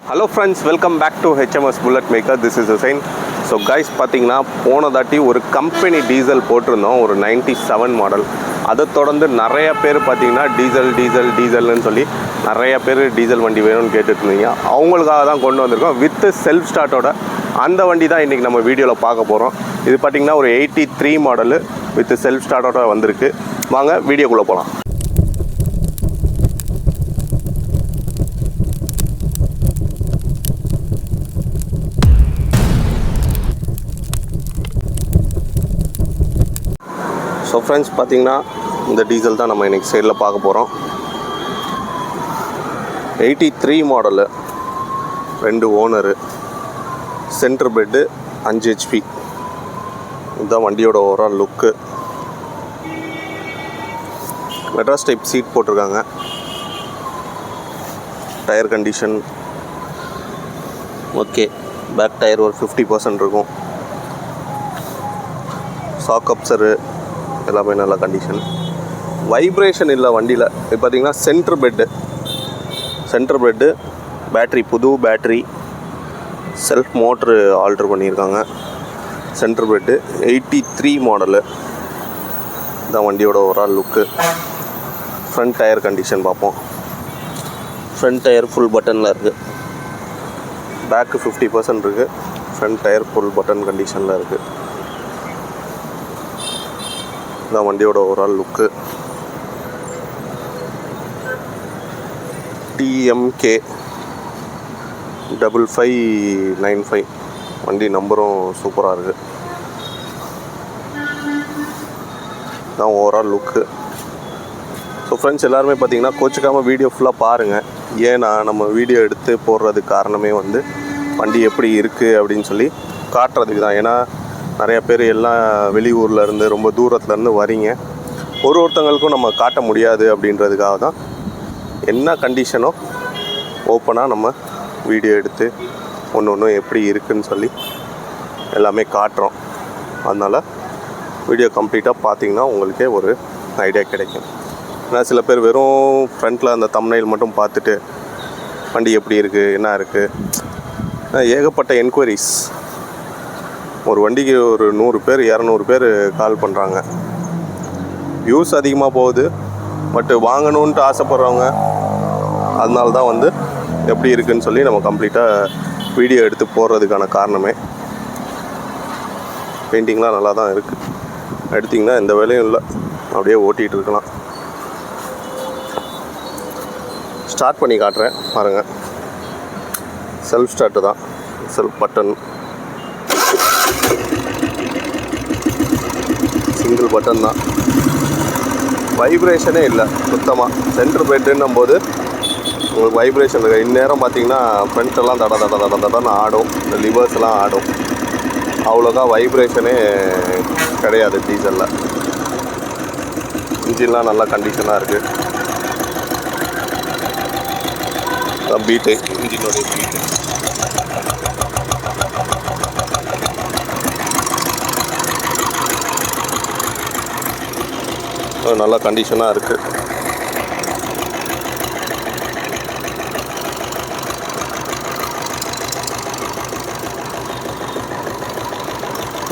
Hello friends, welcome back to HMS Bullet Maker. This is Hussein. So guys, பார்த்தீங்கன்னா போன தாட்டி ஒரு company diesel போட்டிருந்தோம், ஒரு 97 மாடல். அதை தொடர்ந்து நிறைய பேர் பார்த்தீங்கன்னா டீசல்னு சொல்லி நிறைய பேர் டீசல் வண்டி வேணும்னு கேட்டுட்டு இருந்தீங்க. அவங்களுக்காக தான் கொண்டு வந்திருக்கோம் வித் செல்ஃப் ஸ்டார்ட்டோட. அந்த வண்டி தான் இன்றைக்கி நம்ம வீடியோவில் பார்க்க போகிறோம். இது பார்த்திங்கன்னா ஒரு 83 மாடலு வித் செல்ஃப் ஸ்டார்ட்டோட வந்திருக்கு. வாங்க வீடியோக்குள்ளே போகலாம். ஸோ ஃப்ரெண்ட்ஸ், பார்த்திங்கன்னா இந்த டீசல் தான் நம்ம இன்றைக்கி சைடில் பார்க்க போகிறோம். 83 model, 2 owner, centre bed, 5 HP. இதுதான் வண்டியோட overall look. Madras type seat போட்டிருக்காங்க. Tyre condition okay. Back tyre ஒரு 50% இருக்கும். ஷாக் அப்சரு எல்லாமே நல்ல கண்டிஷன். வைப்ரேஷன் இல்லை வண்டியில். இப்போ பார்த்திங்கன்னா சென்ட்ரு பெட்டு, பேட்ரி புது பேட்ரி, செல்ஃப் மோட்ரு ஆல்ட்ரு பண்ணியிருக்காங்க. சென்ட்ரு பெட்டு 83 மாடலு தான் வண்டியோட ஓவரால் லுக்கு. ஃப்ரண்ட் டயர் கண்டிஷன் பார்ப்போம். ஃப்ரண்ட் டயர் ஃபுல் பட்டனில் இருக்குது. பேக்கு 50% இருக்குது. ஃப்ரண்ட் டயர் ஃபுல் பட்டன் கண்டிஷனில் இருக்குது. இதான் வண்டியோட ஓவரால் லுக்கு. TMK 5595 வண்டி நம்பரும் சூப்பராக இருக்குது. இதான் ஓவரால் லுக்கு. ஸோ ஃப்ரெண்ட்ஸ், எல்லாருமே பார்த்தீங்கன்னா கோச்சிக்காமல் வீடியோ ஃபுல்லாக பாருங்கள். ஏன்னா நம்ம வீடியோ எடுத்து போடுறதுக்கு காரணமே வந்து வண்டி எப்படி இருக்குது அப்படின்னு சொல்லி காட்டுறதுக்கு தான். ஏன்னா நிறையா பேர் எல்லாம் வெளியூர்லேருந்து ரொம்ப தூரத்துலேருந்து வரீங்க. ஒருத்தங்களுக்கும் நம்ம காட்ட முடியாது அப்படின்றதுக்காக தான் என்ன கண்டிஷனோ ஓப்பனாக நம்ம வீடியோ எடுத்து ஒன்று எப்படி இருக்குதுன்னு சொல்லி எல்லாமே காட்டுறோம். அதனால் வீடியோ கம்ப்ளீட்டாக பார்த்திங்கன்னா உங்களுக்கே ஒரு ஐடியா கிடைக்கும். ஏன்னா சில பேர் வெறும் ஃப்ரண்ட்டில் அந்த தம்ப்நெயில் மட்டும் பார்த்துட்டு வண்டி எப்படி இருக்குது, என்ன இருக்குது, ஏகப்பட்ட என்கொயரிஸ். ஒரு வண்டிக்கு ஒரு 100 பேர் 200 பேர் கால் பண்ணுறாங்க. வியூஸ் அதிகமாக போகுது, பட்டு வாங்கணுன்ட்டு ஆசைப்பட்றவங்க. அதனால தான் வந்து எப்படி இருக்குதுன்னு சொல்லி நம்ம கம்ப்ளீட்டாக வீடியோ எடுத்து போடுறதுக்கான காரணமே. பெயிண்டிங்லாம் நல்லா தான் இருக்குது. எடுத்திங்கன்னா எந்த வேலையும் இல்லை, அப்படியே ஓட்டிகிட்டு இருக்கலாம். ஸ்டார்ட் பண்ணி காட்டுறேன் பாருங்கள். செல்ஃப் ஸ்டார்ட்டு தான், செல்ஃப் பட்டன், சிங்கிள் பட்டன் தான். வைப்ரேஷனே இல்லை சுத்தமாக. சென்ட்ரு பெட்டுன்னும் போது உங்களுக்கு வைப்ரேஷன் இருக்குது. இந்நேரம் பார்த்திங்கன்னா ஃப்ரண்ட்டெல்லாம் தடன்னு ஆடும், இந்த லிவர்ஸ்லாம் ஆடும். அவ்வளோக்கா வைப்ரேஷனே கிடையாது டீசலில். இன்ஜின்லாம் நல்லா கண்டிஷனாக இருக்குது. பீட்டு, இன்ஜினோடைய பீட்டு. நல்லா கண்டிஷனாக இருக்குது.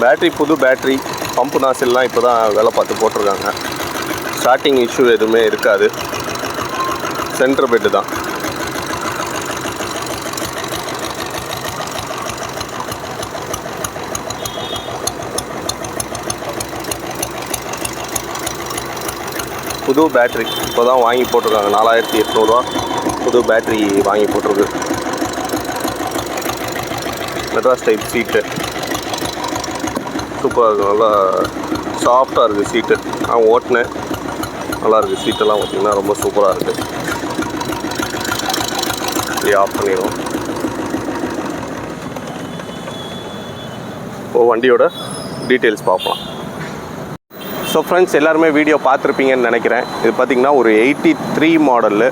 பேட்ரி புது பேட்ரி. பம்பு நாசில்லாம் இப்போ தான் வேலை பார்த்து போட்டிருக்காங்க. ஸ்டார்டிங் இஷ்யூ எதுவுமே இருக்காது. சென்ட்ரு பெட்டு தான். புது பேட்ரி இப்போ தான் வாங்கி போட்டிருக்காங்க. 4800 ரூபா புது பேட்ரி வாங்கி போட்டிருக்கு. மெட்ராஸ் டைப் சீட்டு சூப்பராக இருக்குது. நல்லா சாஃப்டாக இருக்குது சீட்டு. நான் ஓட்டினேன், நல்லா இருக்குது. சீட்டெல்லாம் பார்த்திங்கன்னா ரொம்ப சூப்பராக இருக்குது. இப்படி ஆஃப் பண்ணிடுவோம். இப்போ வண்டியோட டீட்டெயில்ஸ் பார்க்கலாம். ஸோ ஃப்ரெண்ட்ஸ், எல்லாருமே வீடியோ பார்த்துருப்பீங்கன்னு நினைக்கிறேன். இது பார்த்திங்கன்னா ஒரு 83 model,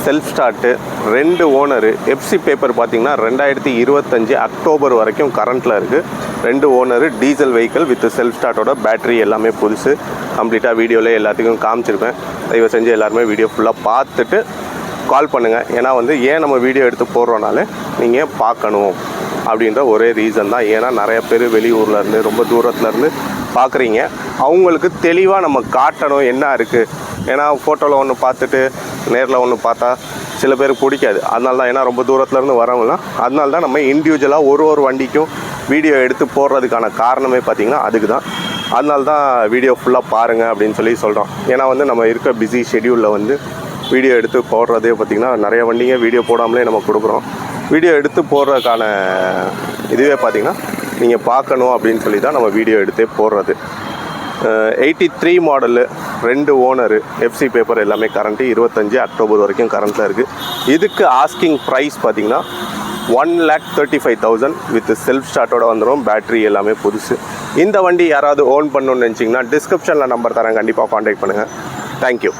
self start, 2 owner. FC paper பார்த்திங்கன்னா 2025 அக்டோபர் வரைக்கும் கரண்ட்டில் இருக்குது. 2 owner, diesel vehicle with self ஸ்டார்ட்டோட. பேட்ரி எல்லாமே புதுசு. கம்ப்ளீட்டாக வீடியோவில் எல்லாத்துக்கும் காமிச்சிருப்பேன். தயவு செஞ்சு எல்லாருமே வீடியோ ஃபுல்லாக பார்த்துட்டு கால் பண்ணுங்கள். ஏன்னா வந்து ஏன் நம்ம வீடியோ எடுத்து போடுறோனால நீங்கள் பார்க்கணும் அப்படின்ற ஒரே ரீசன் தான். ஏன்னா நிறைய பேர் வெளியூர்லேருந்து ரொம்ப தூரத்துலேருந்து பார்க்குறீங்க, அவங்களுக்கு தெளிவாக நம்ம காட்டணும் என்ன இருக்குது. ஏன்னா ஃபோட்டோவில் ஒன்று பார்த்துட்டு நேரில் ஒன்று பார்த்தா சில பேருக்கு பிடிக்காது. அதனால தான், ஏன்னா ரொம்ப தூரத்துலேருந்து வரவங்களாம், அதனால தான் நம்ம இண்டிவிஜுவலாக ஒரு வண்டிக்கும் வீடியோ எடுத்து போடுறதுக்கான காரணமே பார்த்திங்கன்னா அதுக்கு தான். அதனால தான் வீடியோ ஃபுல்லாக பாருங்கள் அப்படின்னு சொல்லி சொல்கிறோம். ஏன்னா வந்து நம்ம இருக்க பிஸி ஷெடியூலில் வந்து வீடியோ எடுத்து போடுறதே பார்த்திங்கன்னா நிறைய வண்டிங்க வீடியோ போடாமலே நம்ம கொடுக்குறோம். வீடியோ எடுத்து போடுறதுக்கான இதுவே பார்த்திங்கன்னா நீங்கள் பார்க்கணும் அப்படின்னு சொல்லி தான் நம்ம வீடியோ எடுத்தே போடுறது. 83 மாடலு, 2 ஓனரு, எஃப்சி பேப்பர் எல்லாமே கரண்ட்டு 25 அக்டோபர் வரைக்கும் கரண்ட்டில் இருக்குது. இதுக்கு ஆஸ்கிங் ப்ரைஸ் பார்த்திங்கன்னா 1,35,000 வித் செல்ஃப் ஸ்டார்ட்டோட வந்துடும். பேட்ரி எல்லாமே புதுசு. இந்த வண்டி யாராவது ஓன் பண்ணணும்னு நினச்சிங்கன்னா டிஸ்கிரிப்ஷனில் நம்பர் தரேன், கண்டிப்பாக காண்டாக்ட் பண்ணுங்கள். தேங்க்யூ.